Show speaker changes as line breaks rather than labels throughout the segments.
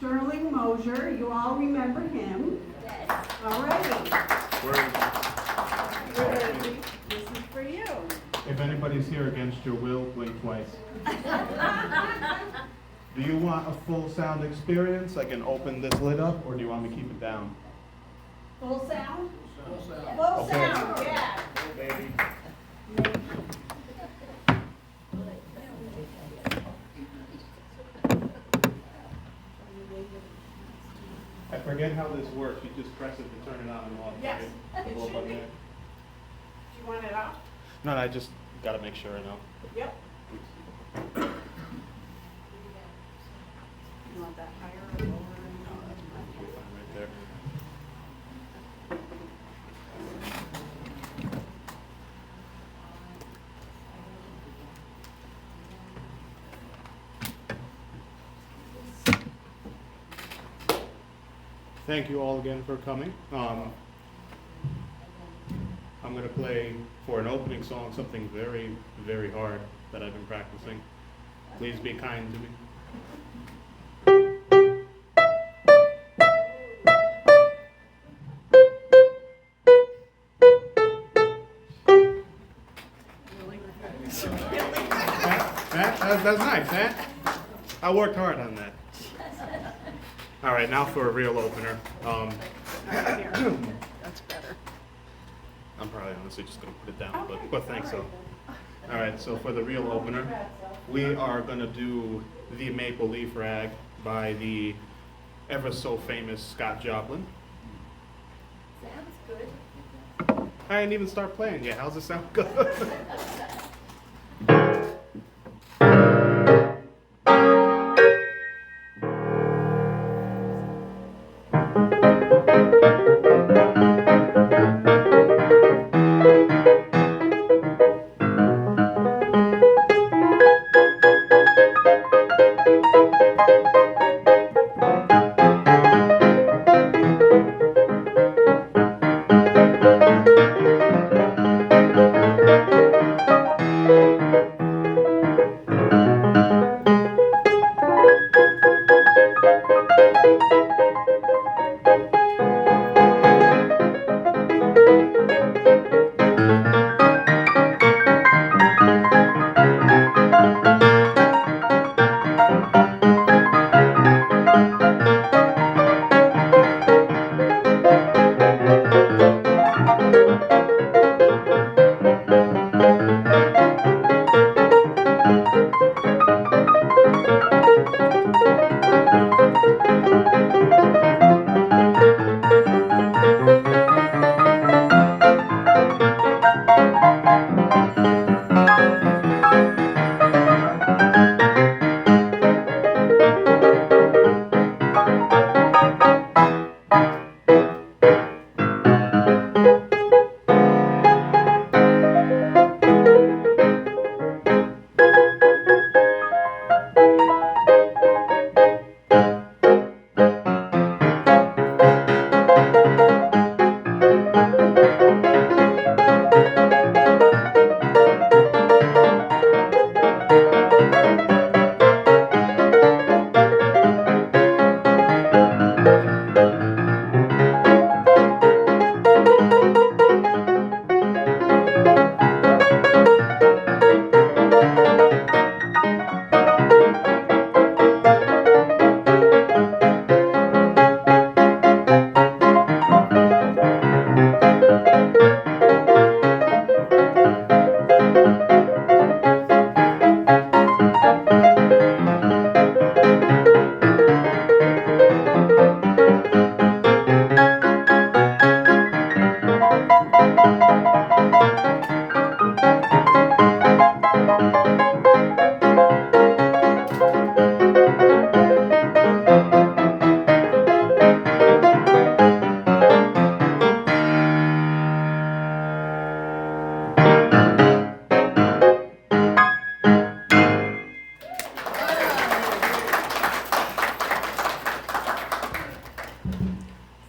Sterling Mosier. You all remember him.
Yes.
All righty.
Where-
This is for you.
If anybody's here against your will, blink twice. Do you want a full sound experience? I can open this lid up, or do you want me to keep it down?
Full sound?
Yes.
Full
Okay.
sound, yeah.
Baby. I forget how this works. You just press it to turn it on and off.
Yes,
right?
it
Little
should
button
be.
there.
Do you want it off?
No, I just gotta make sure I know.
Yep. You want that higher or lower?
No, that's perfectly fine right there. Thank you all again for coming. I'm going to play for an opening song something very, very hard that I've been practicing. Please be kind to me. That's nice, huh? I worked hard on that. All right, now for a real opener.
That's better.
I'm probably honestly just going to put it down, but thanks though. All right, so for the real opener, we are going to do The Maple Leaf Rag by the ever so famous Scott Joplin.
Sounds good.
I didn't even start playing yet. How's it sound good?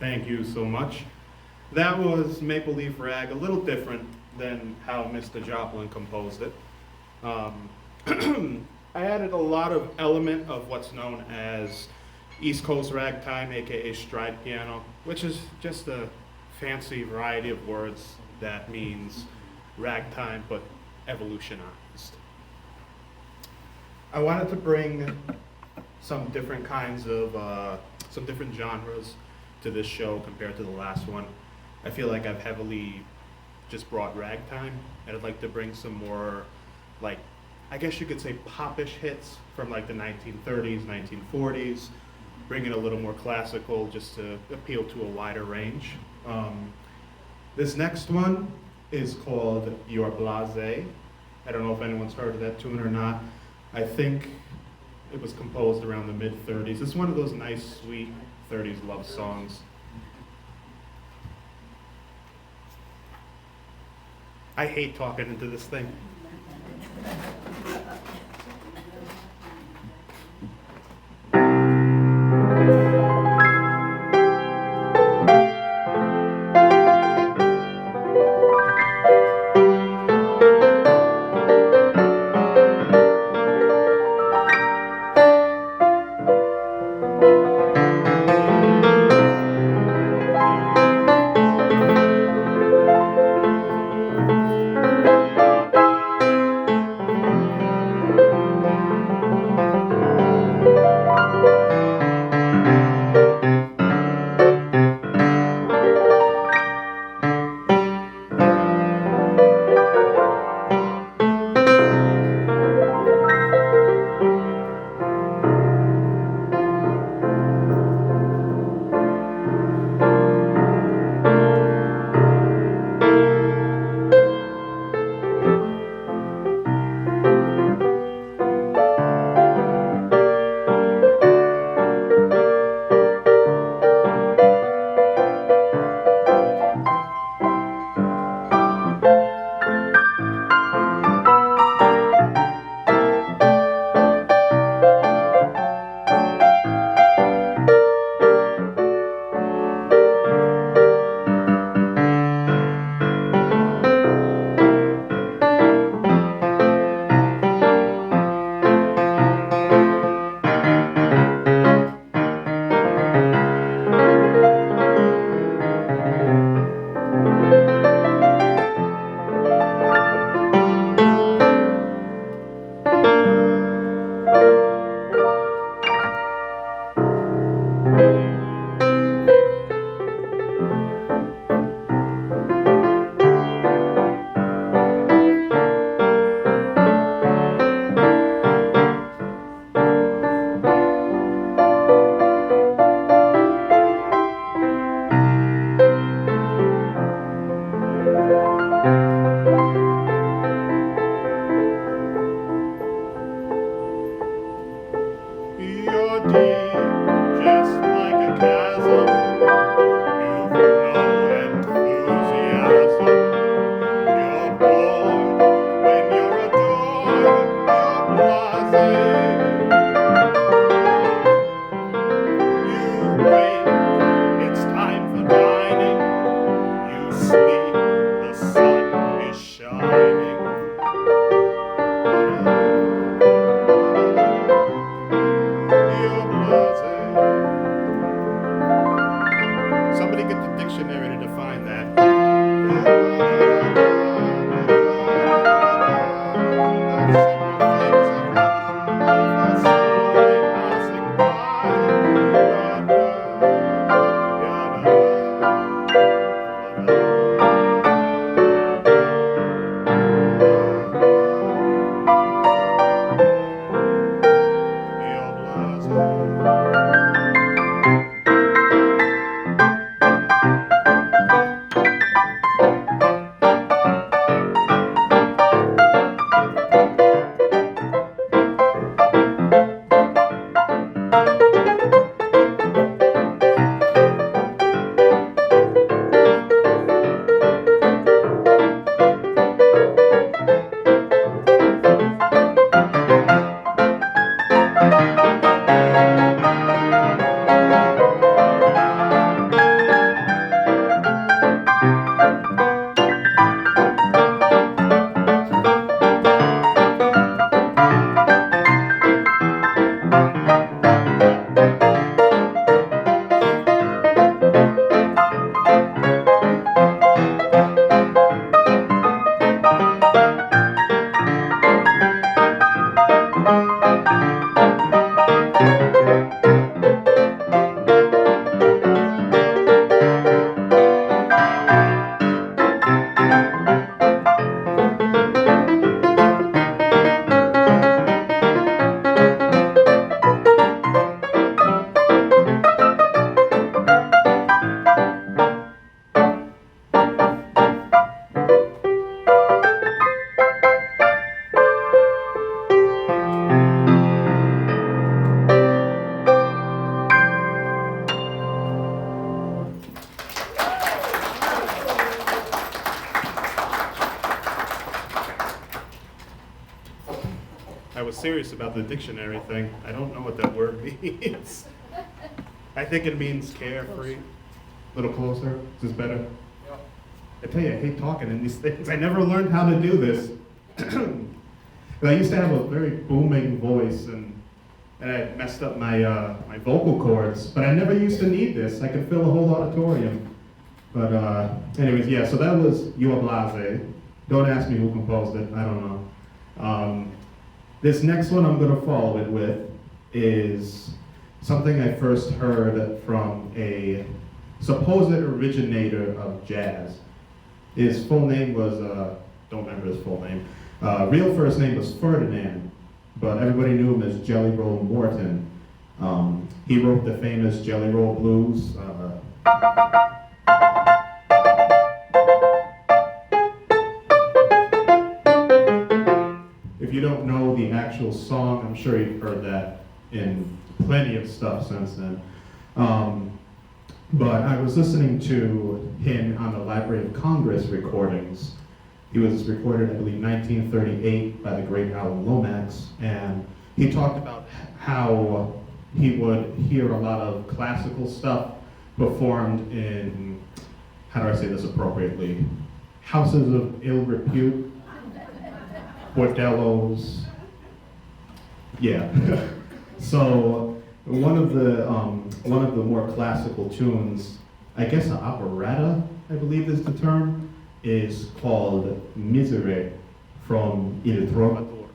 Thank you so much. That was Maple Leaf Rag, a little different than how Mr. Joplin composed it. I added a lot of element of what's known as East Coast ragtime, aka stride piano, which is just a fancy variety of words that means ragtime but evolutionized. I wanted to bring some different kinds of, some different genres to this show compared to the last one. I feel like I've heavily just brought ragtime, and I'd like to bring some more, like, I guess you could say popish hits from like the 1930s, 1940s, bring it a little more classical just to appeal to a wider range. This next one is called You're Blasé. I don't know if anyone's heard of that tune or not. I think it was composed around the mid-30s. It's one of those nice, sweet 30s love songs. I hate talking into this thing. You're deep, just like a chasm. You've no enthusiasm. You're bored when you're adored. You're blasé. You wake, it's time for dining. You sleep, the sun is shining. You're blasé. Somebody get the dictionary to define that. You're blasé. was serious about the dictionary thing. I don't know what that word means. I think it means carefree. A little closer. Is this better? I tell you, I hate talking in these things. I never learned how to do this. I used to have a very booming voice, and I messed up my my vocal cords. But I never used to need this. I could fill a whole auditorium. But anyways, yeah. So that was Io Blase. Don't ask me who composed it. I don't know. This next one I'm going to follow it with is something I first heard from a supposed originator of jazz. His full name was, don't remember his full name. Real first name was Ferdinand, but everybody knew him as Jelly Roll Morton. He wrote the famous Jelly Roll Blues. If you don't know the actual song, I'm sure you've heard that in plenty of stuff since then. But I was listening to him on the Library of Congress recordings. He was recorded, I believe, 1938 by the great Alan Lomax, and he talked about how he would hear a lot of classical stuff performed in, how do I say this appropriately, houses of ill repute, bordellos, yeah. So one of the more classical tunes, I guess an operetta, I believe is the term, is called Miserere from Il Trovatore.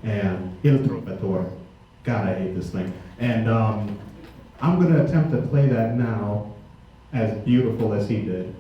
And Il Trovatore, God, I hate this thing. And I'm going to attempt to play that now as beautiful as he did.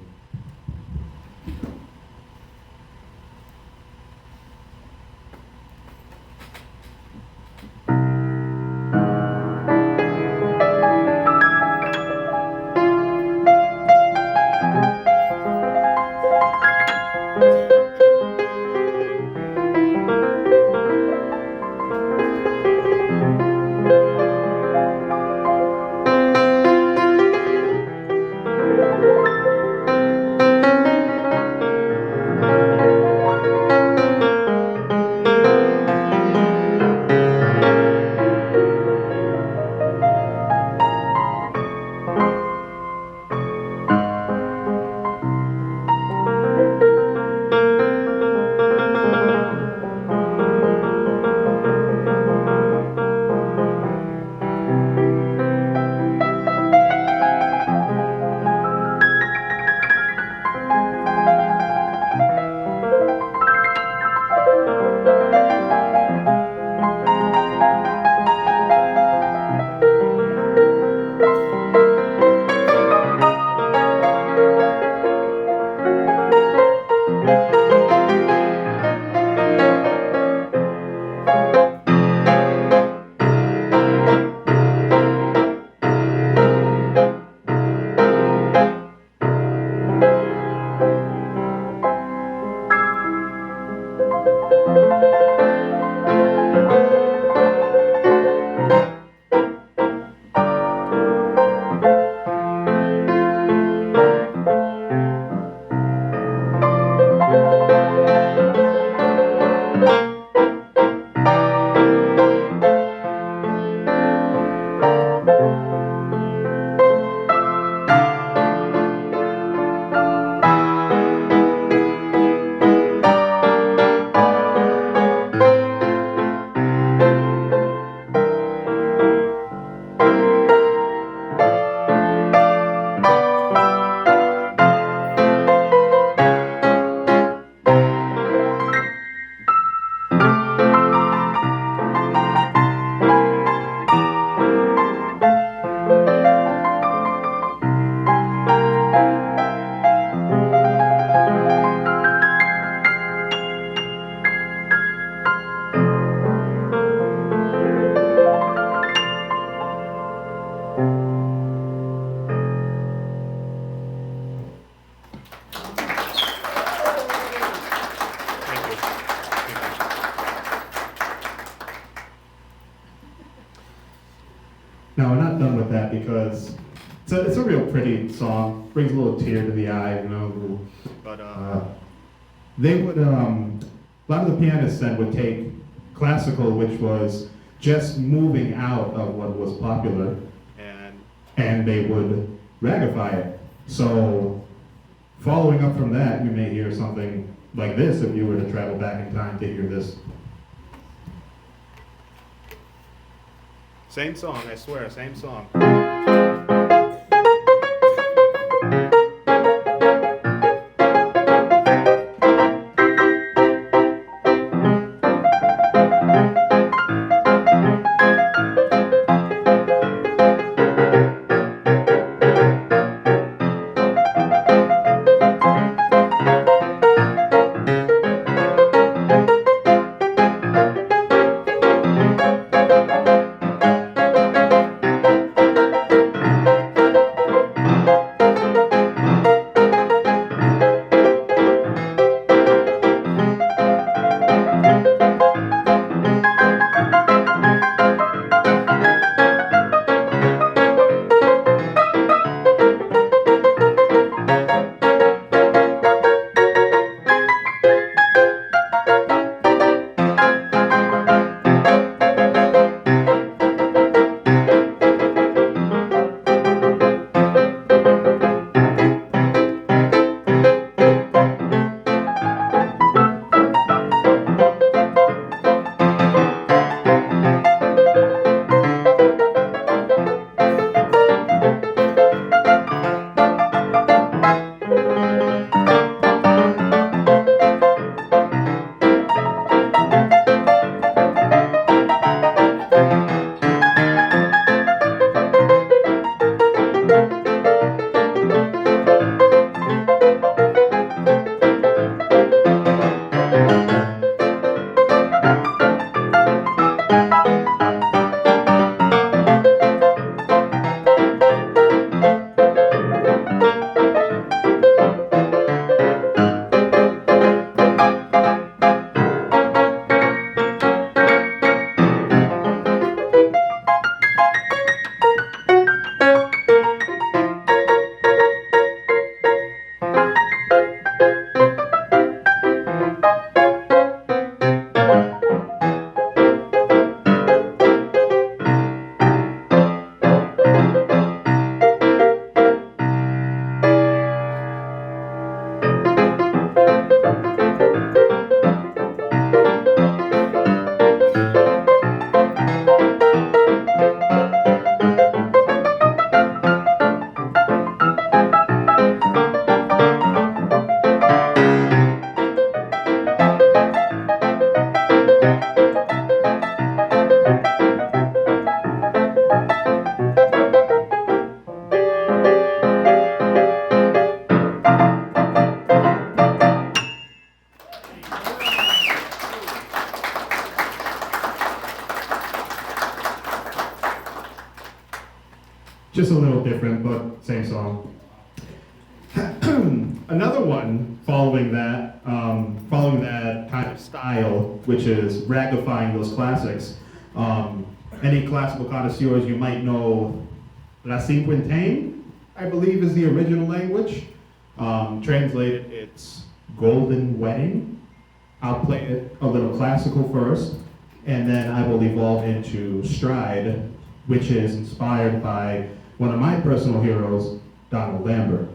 Now, we're not done with that because it's a real pretty song. Brings a little tear to the eye, you know. But they would, a lot of the pianists then would take classical, which was just moving out of what was popular, and they would ragify it. So following up from that, you may hear something like this if you were to travel back in time to hear this. Same song, I swear, same song. Just a little different, but same song. Another one following that kind of style, which is ragifying those classics. Any classical connoisseurs, you might know La Cinquantaine, I believe is the original language. Translated, it's Golden Wedding. I'll play it a little classical first, and then I will evolve into Stride, which is inspired by one of my personal heroes, Donald Lambert.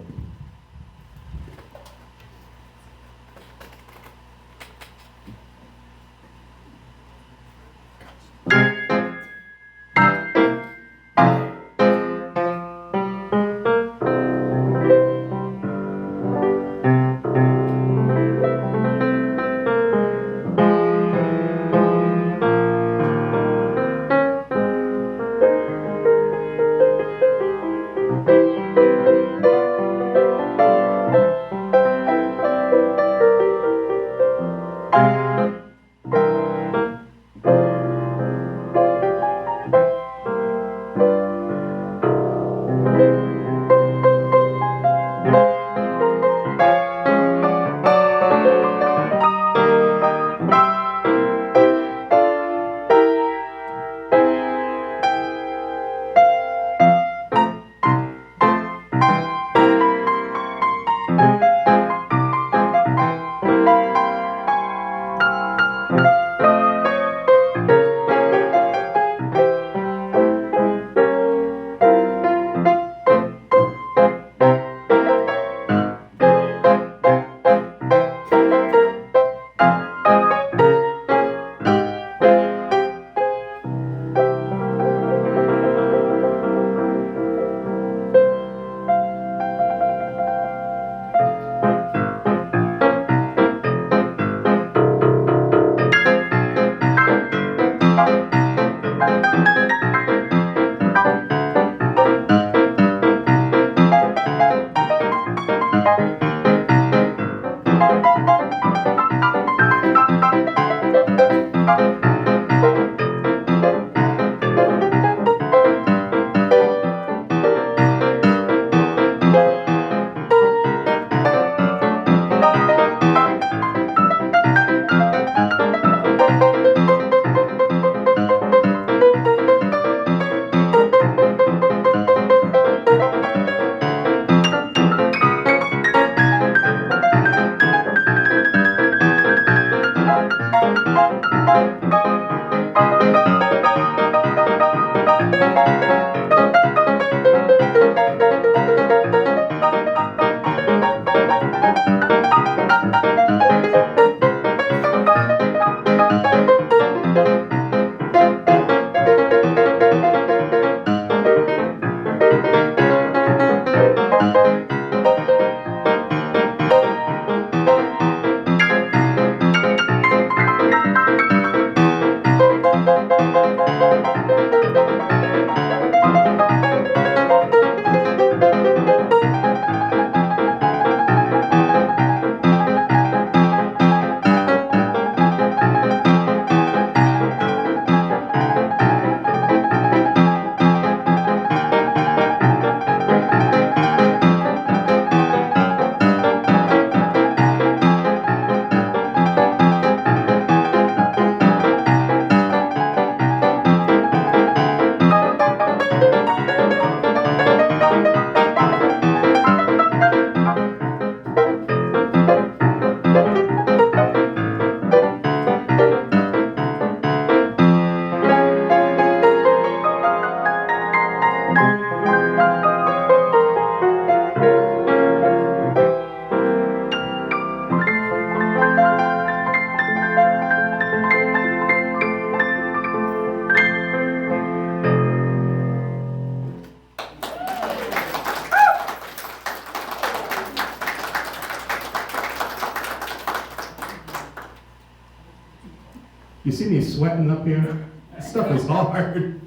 You see me sweating up here? This stuff is hard.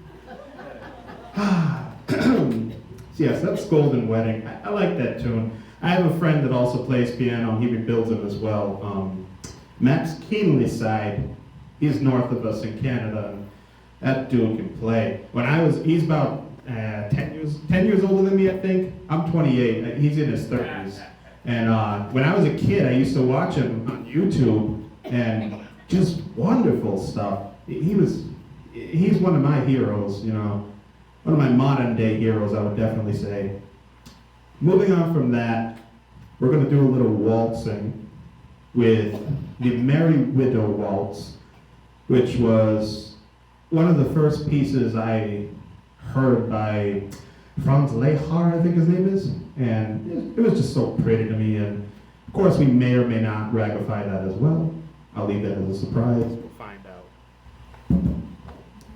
So yes, that's Golden Wedding. I like that tune. I have a friend that also plays piano, and he rebuilds them as well. Max Keenley's side, he's north of us in Canada, and that dude can play. He's about 10 years older than me, I think. I'm 28, he's in his 30s. And when I was a kid, I used to watch him on YouTube, and just wonderful stuff. He's one of my heroes, you know, one of my modern day heroes, I would definitely say. Moving on from that, we're going to do a little waltzing with the Merry Widow Waltz, which was one of the first pieces I heard by Franz Lehar, I think his name is, and it was just so pretty to me, and of course we may or may not raggify that as well. I'll leave that as a surprise. We'll find out.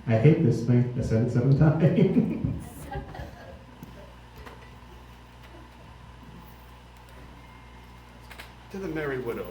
I hate this thing. I said it 7 times. To the Merry Widow.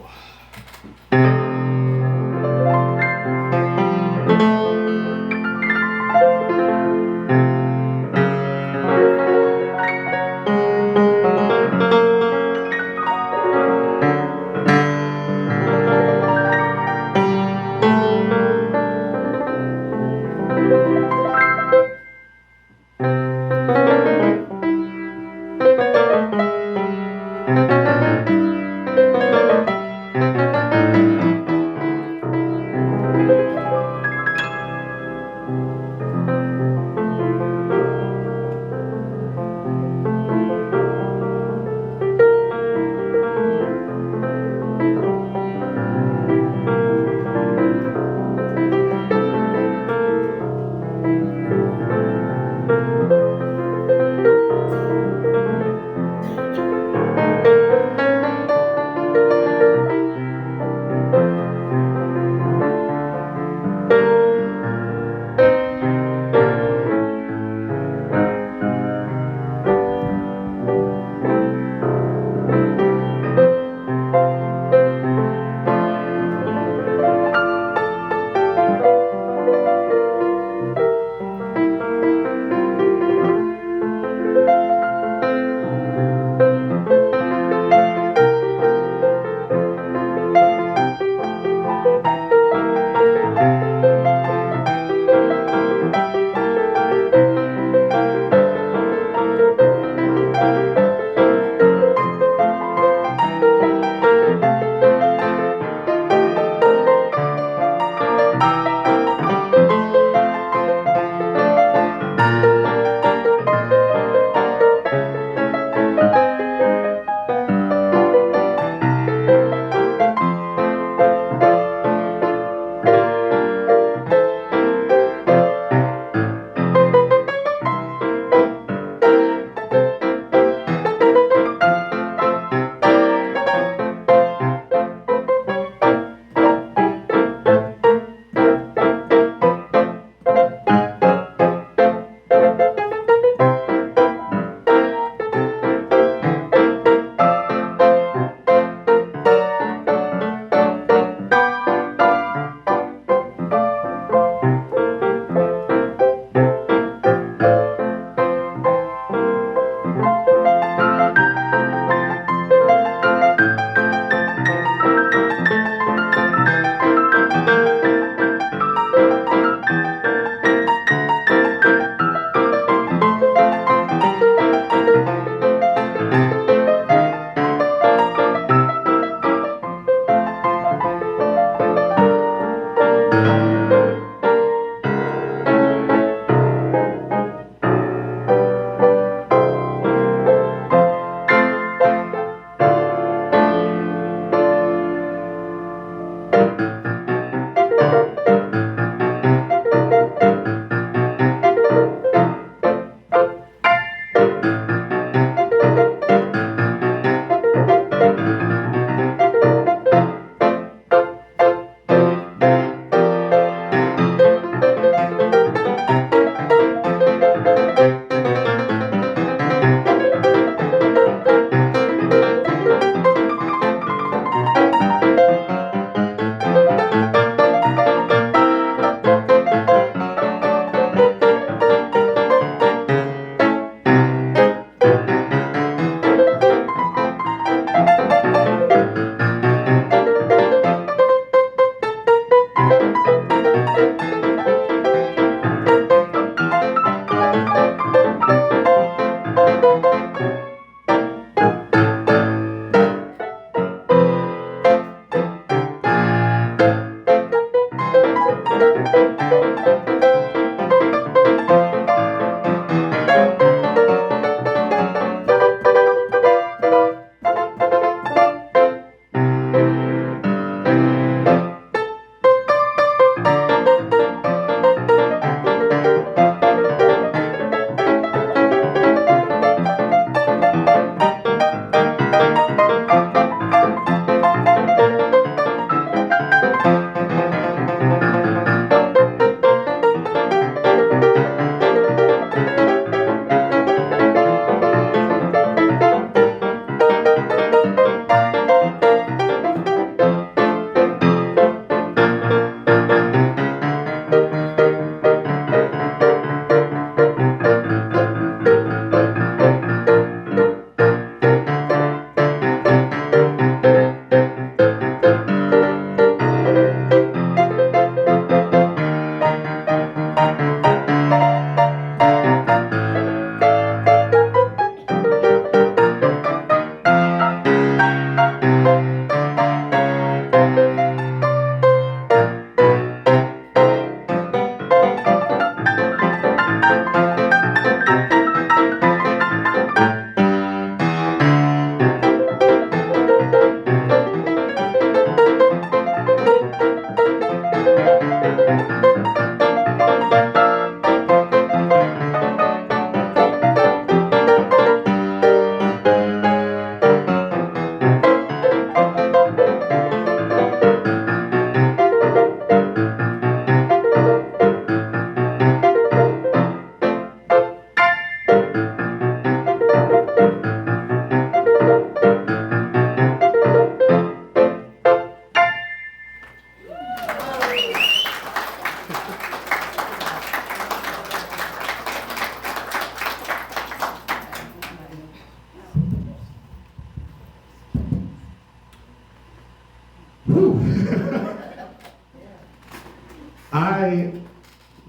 I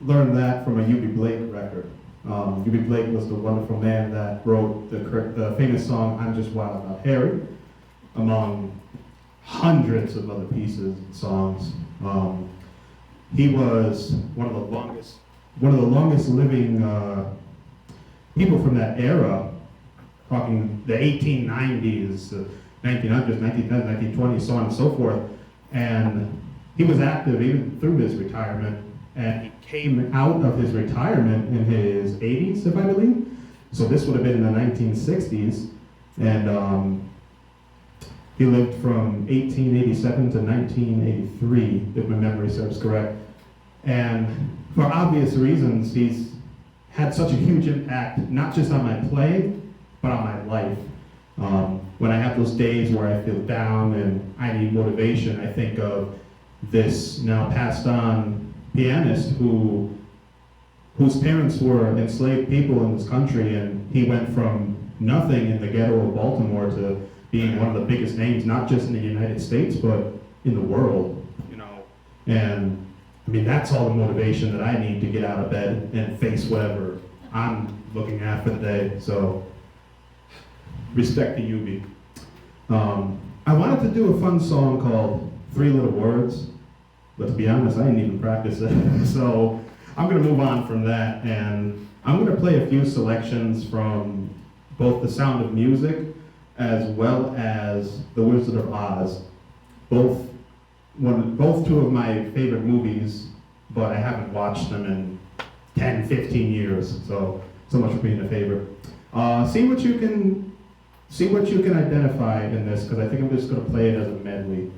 learned that from a U.B. Blake record. U.B. Blake was the wonderful man that wrote the famous song "I'm Just Wild About Harry," among hundreds of other pieces and songs. He was one of the longest living people from that era, talking the 1890s, 1900s, 1910s, 1920s, so on and so forth. And he was active even through his retirement, and he came out of his retirement in his 80s, if I believe. So this would have been in the 1960s, and he lived from 1887 to 1983, if my memory serves correct. And for obvious reasons, he's had such a huge impact, not just on my playing, but on my life. When I have those days where I feel down and I need motivation, I think of this now passed on pianist whose parents were enslaved people in this country, and he went from nothing in the ghetto of Baltimore to being one of the biggest names, not just in the United States, but in the world, you know. And I mean, that's all the motivation that I need to get out of bed and face whatever I'm looking at for the day. So, respect to UB. I wanted to do a fun song called Three Little Words, but to be honest, I didn't even practice it. So, I'm gonna move on from that, and I'm gonna play a few selections from both The Sound of Music as well as The Wizard of Oz. Both two of my favorite movies, but I haven't watched them in 10, 15 years, so much for being a favorite. See what you can identify in this, because I think I'm just going to play it as a medley.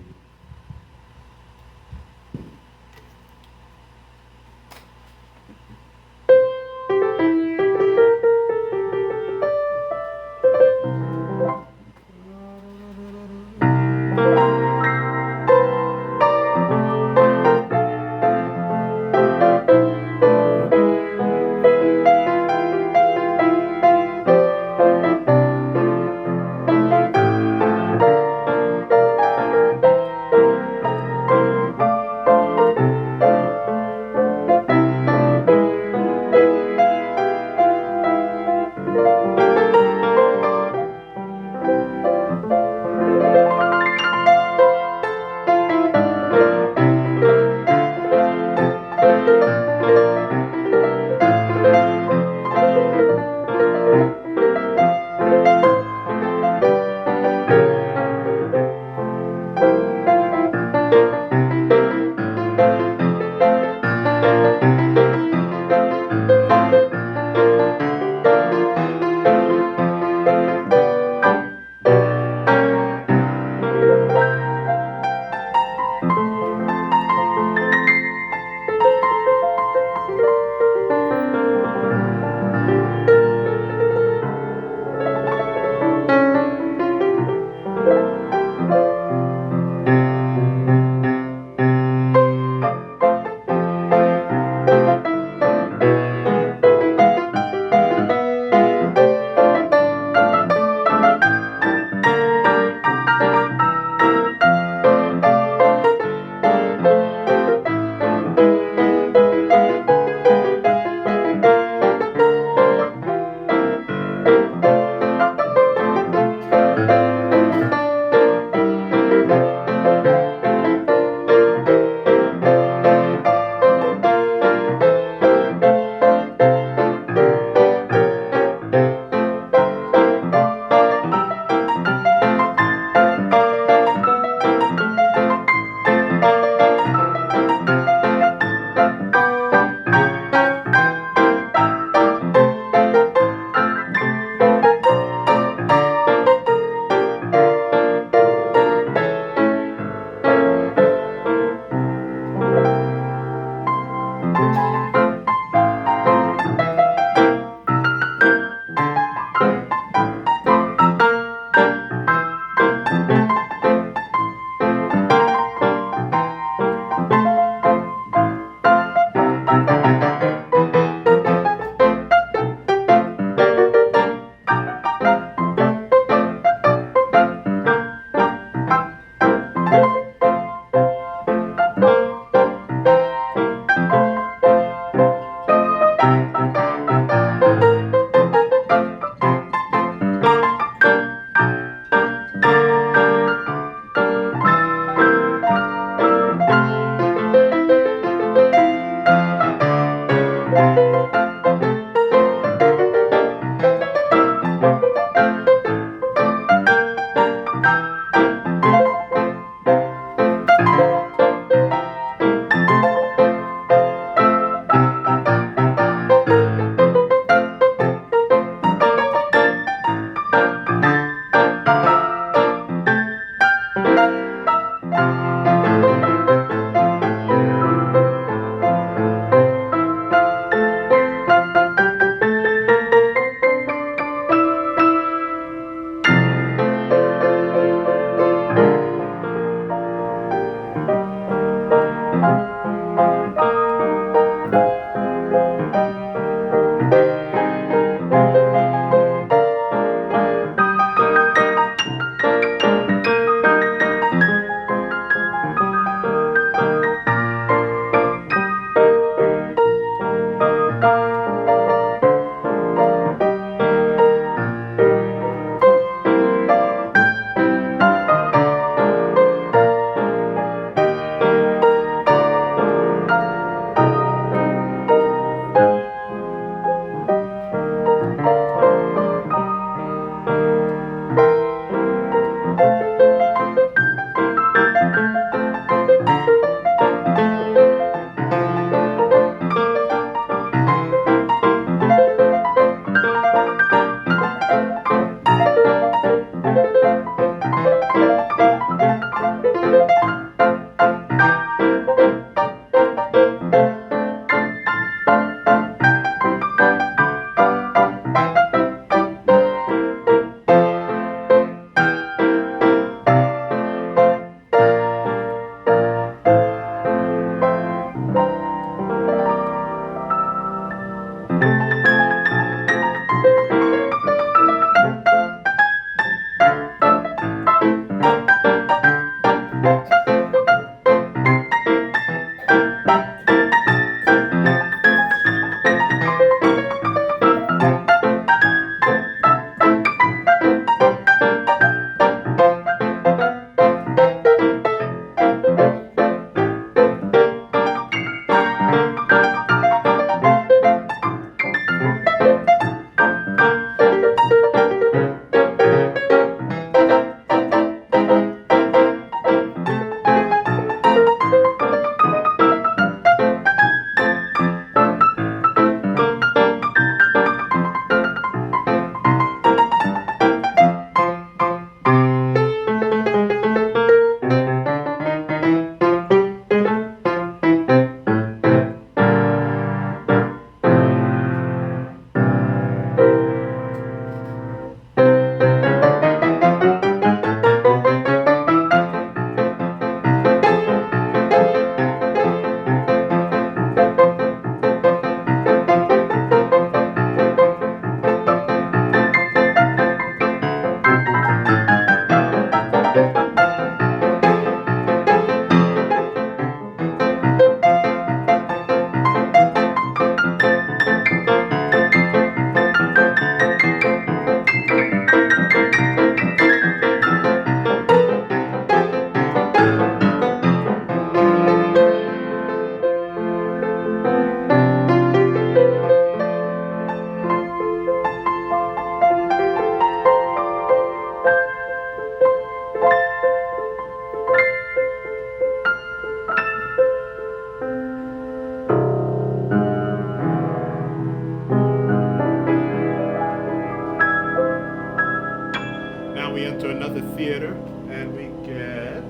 now we enter another theater, and we get...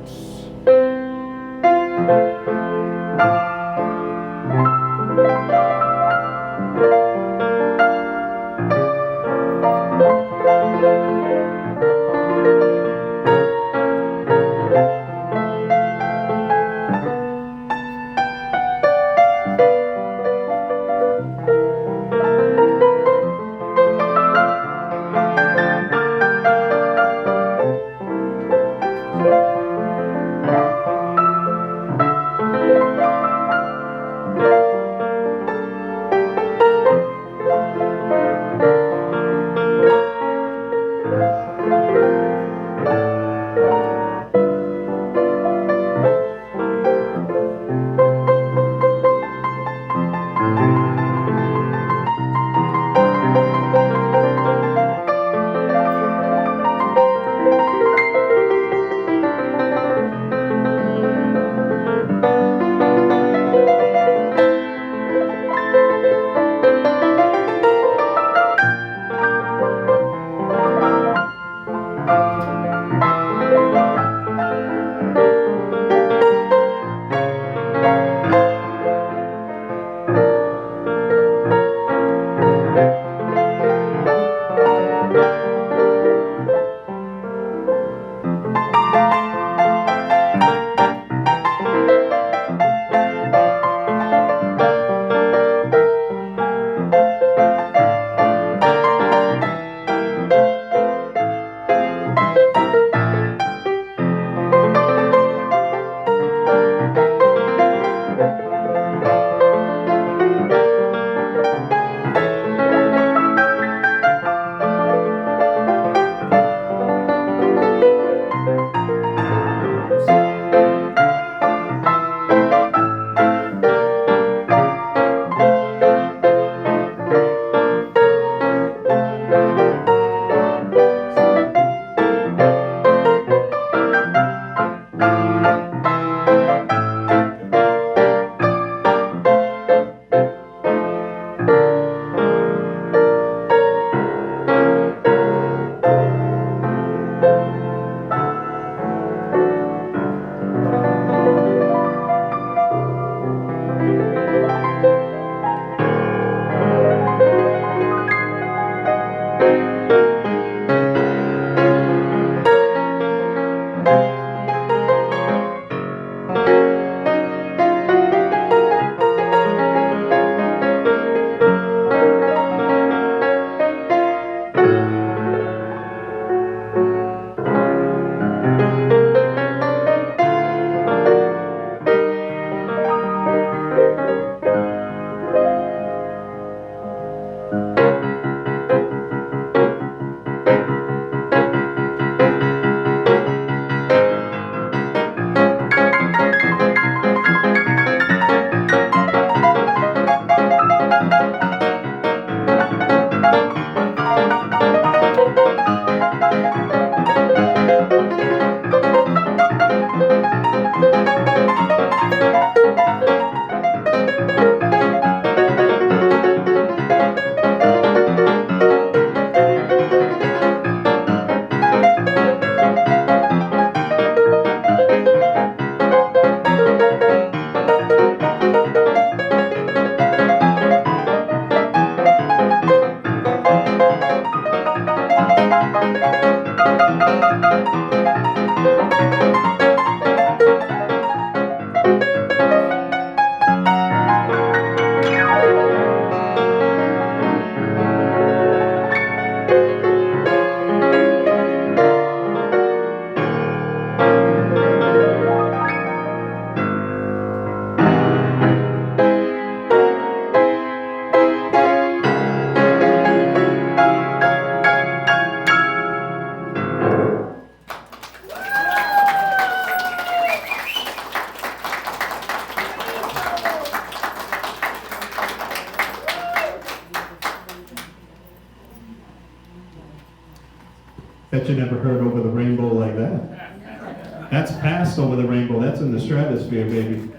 Bet you never heard Over the Rainbow like that. That's past Over the Rainbow. That's in the stratosphere, baby.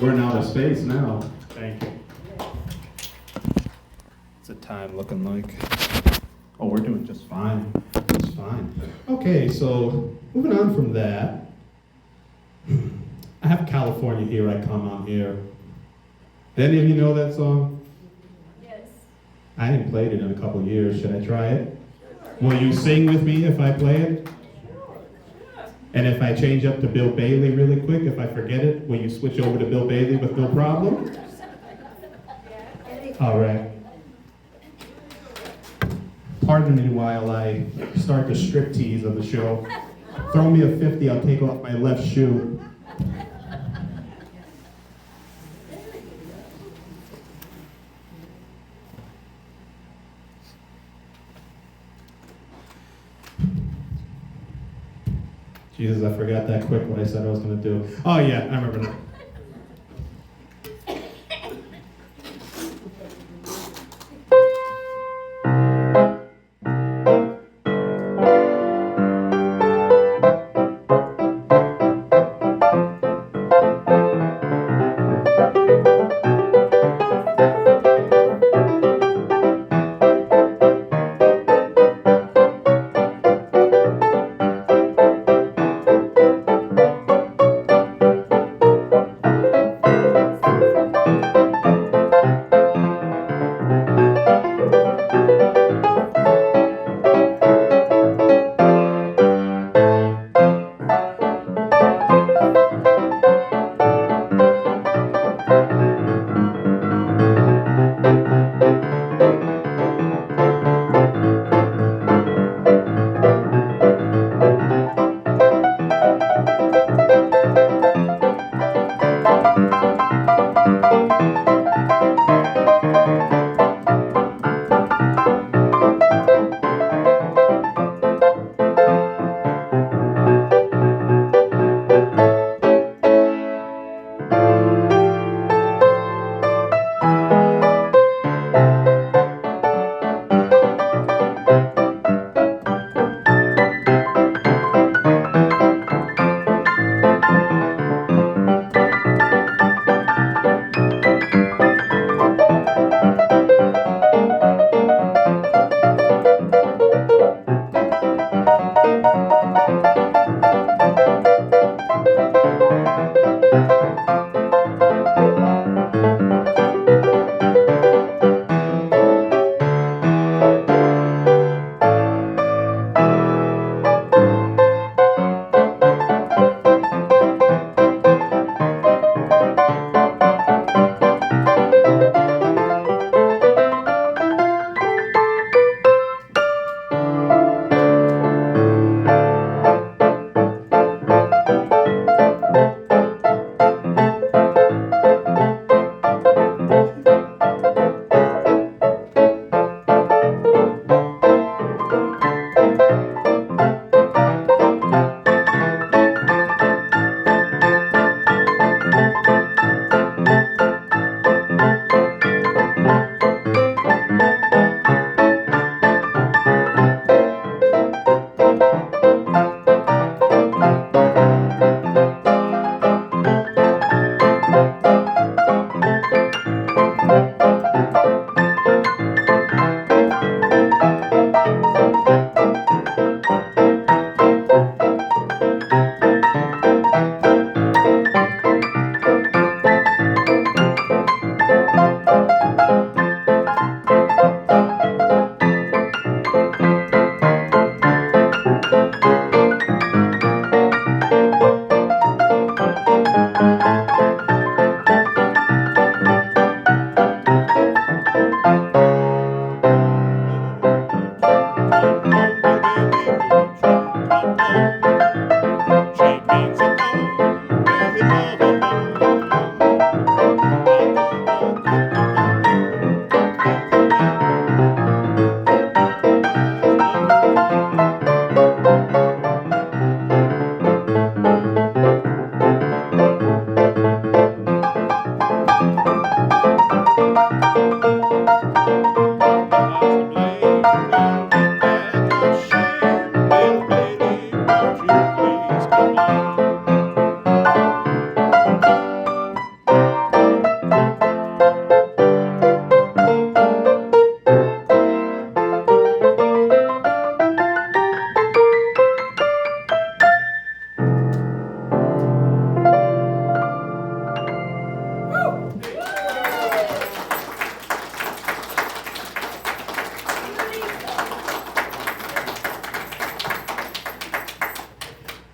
We're in outer space now. Thank you. What's the time looking like? Oh, we're doing just fine. Just fine. Okay, so moving on from that, I have California Here I Come on here. Did any of you know that song?
Yes.
I haven't played it in a couple years. Should I try it? Will you sing with me if I play it? And if I change up to Bill Bailey really quick, if I forget it, will you switch over to Bill Bailey with no problem? All right. Pardon me while I start the striptease of the show. Throw me a 50, I'll take off my left shoe. Jesus, I forgot that quick what I said I was going to do. Oh yeah, I remember now.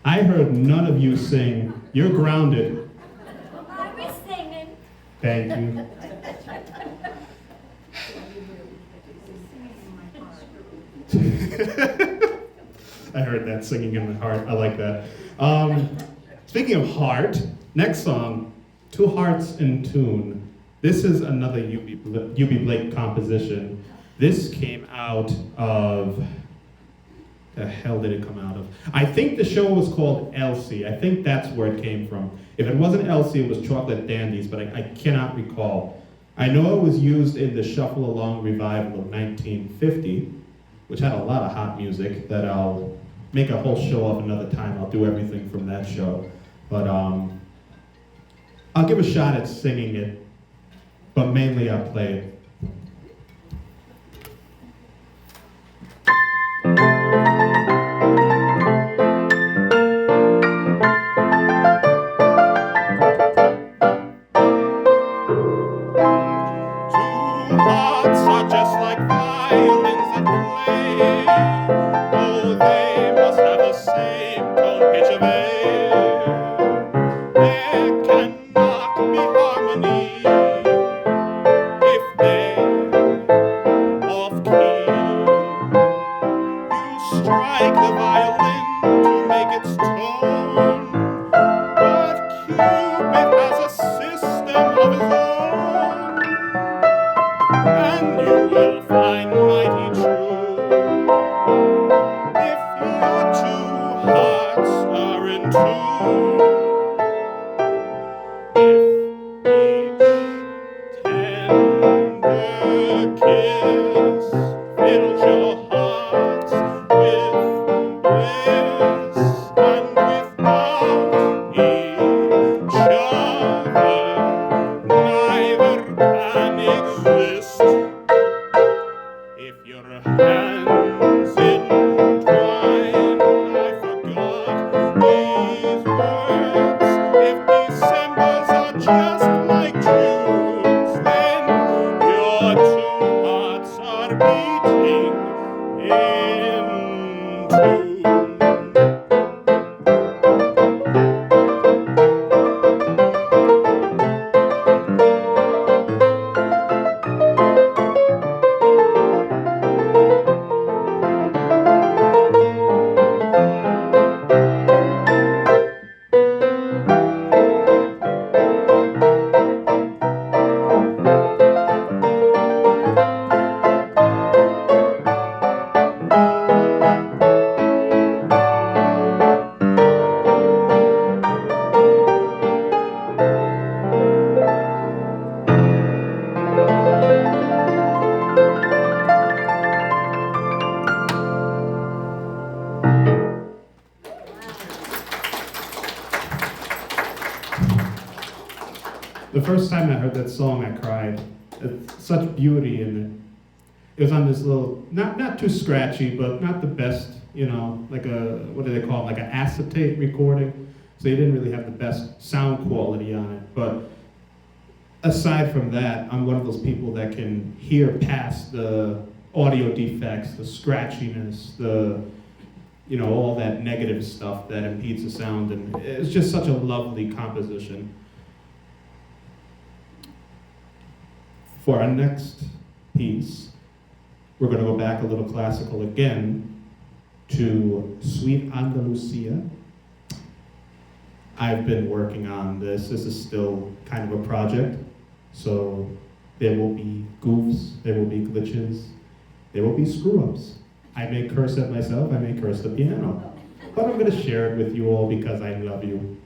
I heard none of you sing. You're grounded.
I was singing.
Thank you. I heard that singing in my heart. I like that. Speaking of heart, next song, Two Hearts in Tune. This is another UB Blake composition. This came out of, the hell did it come out of? I think the show was called Elsie. I think that's where it came from. If it wasn't Elsie, it was Chocolate Dandies, but I cannot recall. I know it was used in the Shuffle Along revival of 1950, which had a lot of hot music that I'll make a whole show of another time. I'll do everything from that show. But I'll give a shot at singing it, but mainly I'll play it. Two hearts are just like violins that play. Oh, they must have the same tone, pitch of air. There cannot be harmony if they're off key. You strike the violin to make its tone, but Cupid has a system of his own, and you will find mighty true if your two hearts are in tune. If each tender kiss fills your hearts with bliss, and without each other neither can exist. If your hands entwine, I forgot these words. If Decembers are just like Junes, then your two hearts are beating in tune. The first time I heard that song, I cried. It's such beauty in it. It was on this little, not too scratchy, but not the best, like a, what do they call it, like an acetate recording. So you didn't really have the best sound quality on it. But aside from that, I'm one of those people that can hear past the audio defects, the scratchiness, all that negative stuff that impedes the sound. And it's just such a lovely composition. For our next piece, we're going to go back a little classical again to Sweet Andalusia. I've been working on this. This is still kind of a project, so there will be goofs, there will be glitches, there will be screw-ups. I may curse at myself, I may curse the piano, but I'm going to share it with you all because I love you.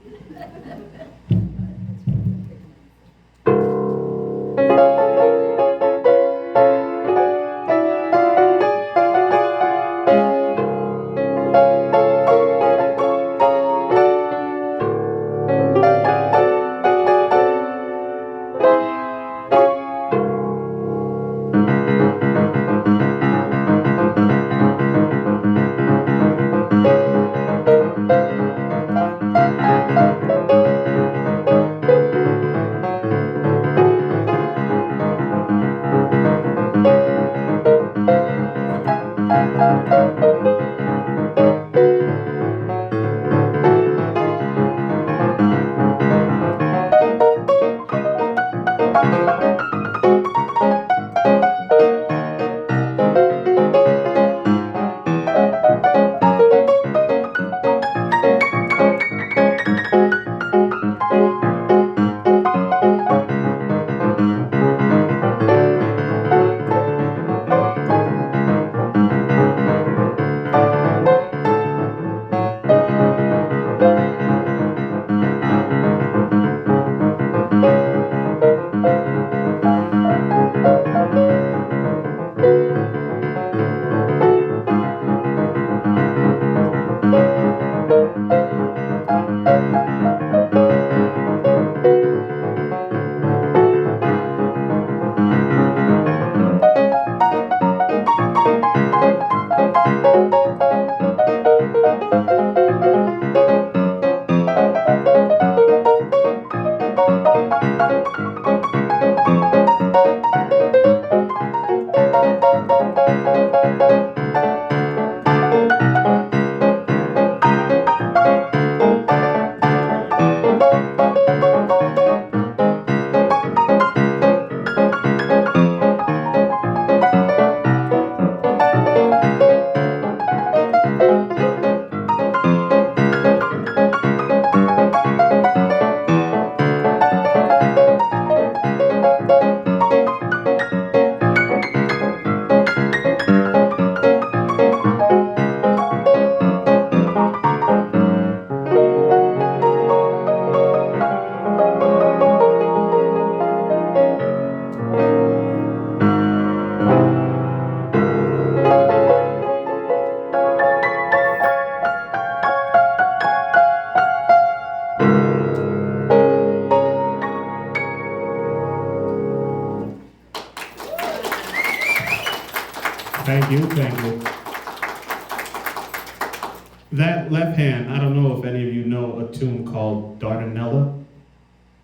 That left hand, I don't know if any of you know a tune called Dardanella.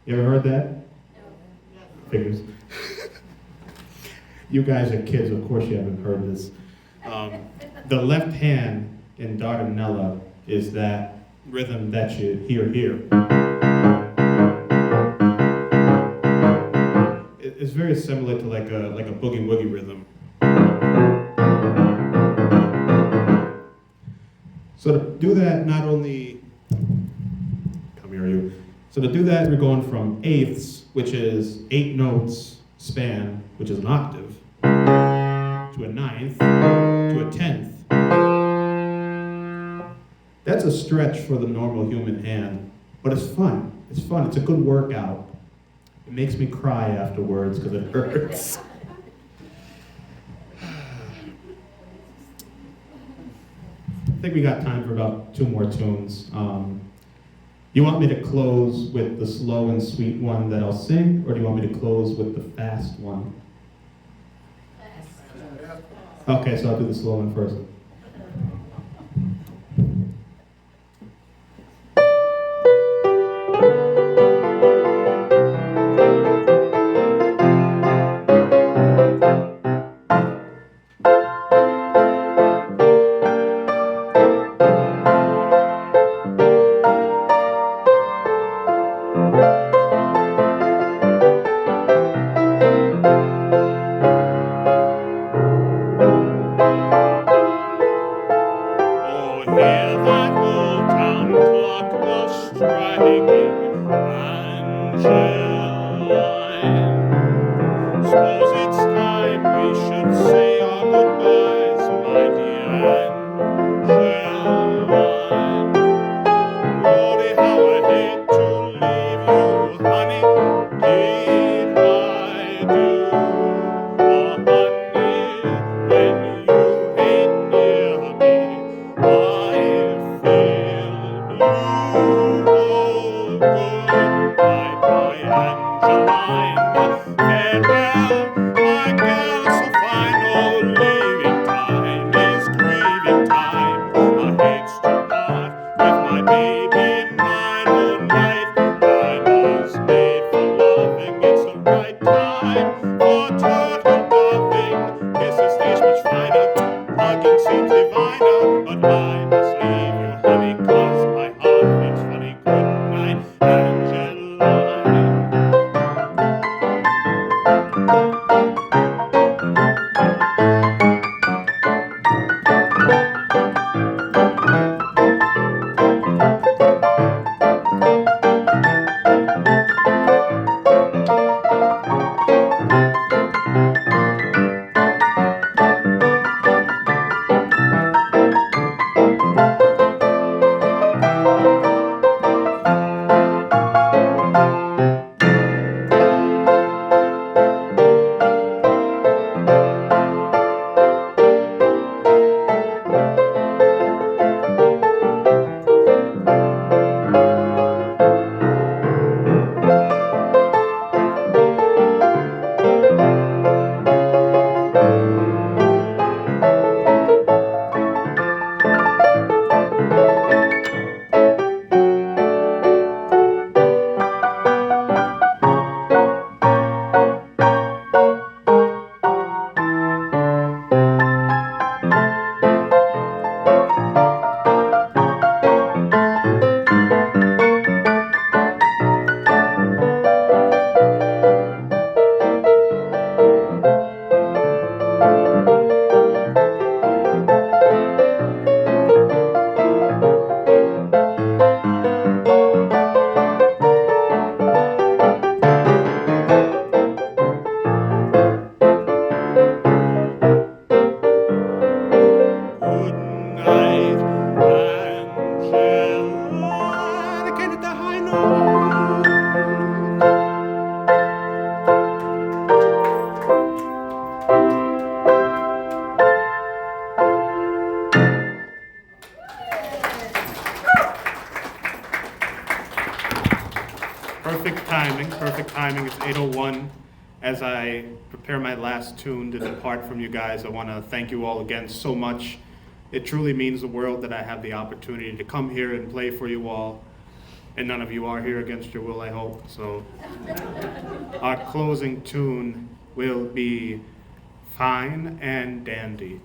You ever heard that? Figures. You guys are kids, of course you haven't heard this. The left hand in Dardanella is that rhythm that you hear here. It's very similar to like a boogie woogie rhythm. So to do that, not only, come here you. So to do that, we're going from eighths, which is 8 notes span, which is an octave, to a ninth, to a tenth. That's a stretch for the normal human hand, but it's fun. It's fun, it's a good workout. It makes me cry afterwards because it hurts. I think we got time for about 2 more tunes. You want me to close with the slow and sweet one that I'll sing, or do you want me to close with the fast one? Okay, so I'll do the slow one first. Perfect timing. It's 8:01. As I prepare my last tune to depart from you guys, I want to thank you all again so much. It truly means the world that I have the opportunity to come here and play for you all. And none of you are here against your will, I hope. So our closing tune will be Fine and Dandy.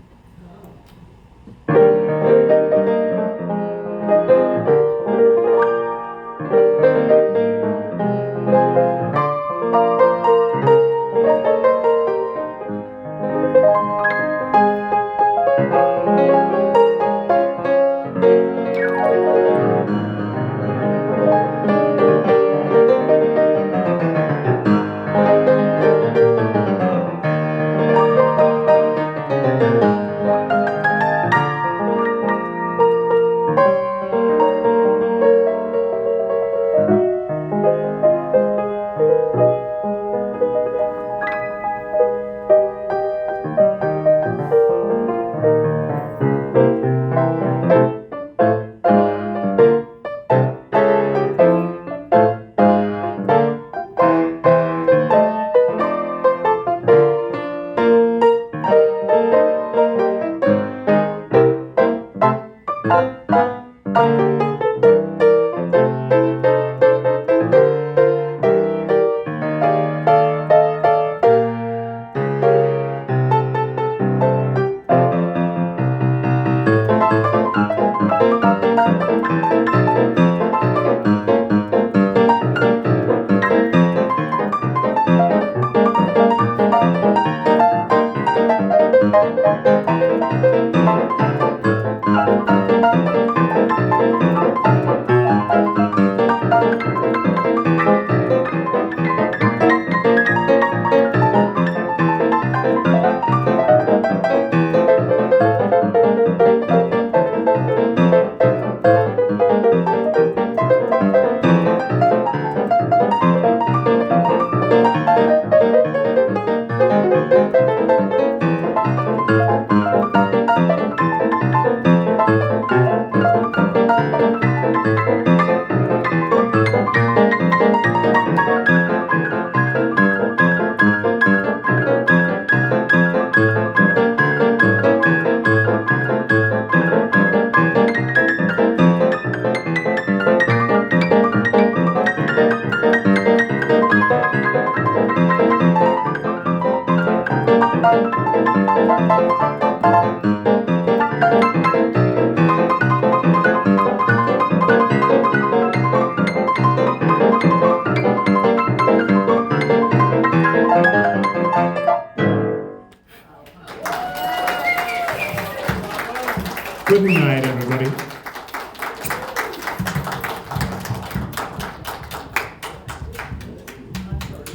Good night, everybody.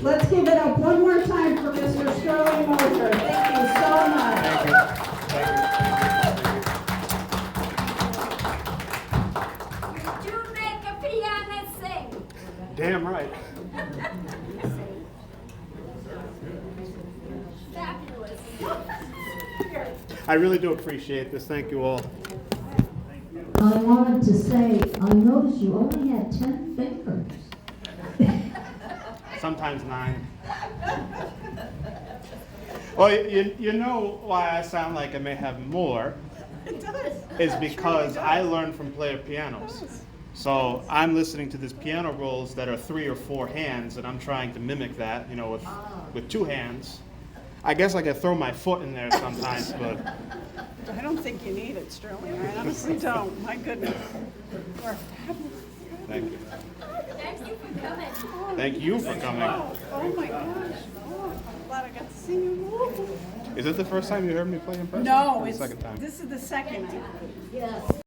Let's give it up one more time for Mr. Sterling Mosher. Thank you so much.
You do make a piano sing.
Damn right.
Fabulous.
I really do appreciate this. Thank you all.
I wanted to say, I noticed you only had 10 fingers.
Sometimes 9. Well, you know why I sound like I may have more?
It does.
Is because I learned from player pianos. So I'm listening to these piano rolls that are 3 or 4 hands, and I'm trying to mimic that, you know, with 2 hands. I guess I could throw my foot in there sometimes, but
I don't think you need it, Sterling. I honestly don't. My goodness. You are fabulous.
thank you.
Thank you for coming.
Thank you for coming.
Oh my gosh. Oh, I'm glad I got to see you.
Is it the first time you heard me play in person?
No,
Or the
it's,
second time?
this is the second time.
Yes.